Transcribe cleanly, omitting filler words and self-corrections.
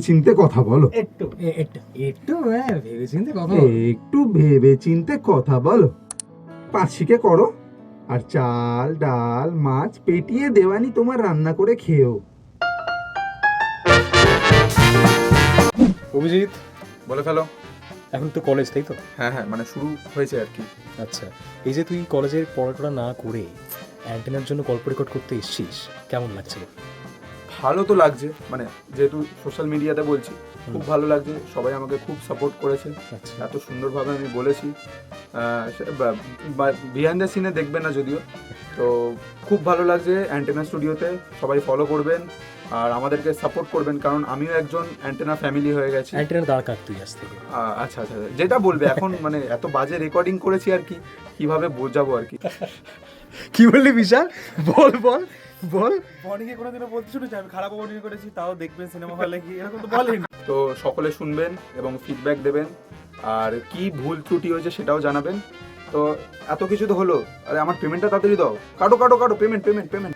চিনতে কথা বলো। একটু ভেবে চিন্তে কথা একটু ভেবে চিনতে কথা বলো। পাঁচশিকে করো আর চাল ডাল মাছ পেটিয়ে দেওয়ানি তোমার রান্না করে খেও। অভিজিৎ, বলে ফেলো। এখন তো কলেজ, তাই তো? হ্যাঁ হ্যাঁ, মানে শুরু হয়েছে আর কি। আচ্ছা, এই যে তুই কলেজের পড়াশোনা না করে অ্যান্টেনার জন্য গল্প রেকর্ড করতে এসেছিস, কেমন লাগছে? ভালো তো লাগছে, মানে যেহেতু সোশ্যাল মিডিয়াতে বলছি, খুব ভালো লাগছে। সবাই আমাকে খুব সাপোর্ট করেছে, আচ্ছা, এত সুন্দরভাবে আমি বলেছি। বিহাইন্ড দ্য সিনে দেখবে না যদিও, তো খুব ভালো লাগছে। অ্যান্টেনা স্টুডিওতে সবাই ফলো করবেন আর আমাদেরকে সাপোর্ট করবেন, কারণ আমিও একজন অ্যান্টেনা ফ্যামিলি হয়ে গেছি। অ্যান্টেনার দাঁড় কাট তুই আজ থেকে। আচ্ছা আচ্ছা, যেটা বলবে এখন, মানে এত বাজে রেকর্ডিং করেছি আর কি, কিভাবে বোঝাবো আর কি। কি বললি বিশাল? বল বল বল। বনিকে কোনোদিনও বলতে শুনেছি আমি খারাপ অভিনয় করেছি, তাও দেখবেন সিনেমা হলে কি, এরকম তো বলেন। তো সকলে শুনবেন এবং ফিডব্যাক দেবেন, আর কি ভুল ত্রুটি হয়েছে সেটাও জানাবেন। তো এত কিছু তো হলো, আরে আমার পেমেন্টটা তাড়াতাড়ি দাও। কাটো কাটো কাটো, পেমেন্ট পেমেন্ট পেমেন্ট।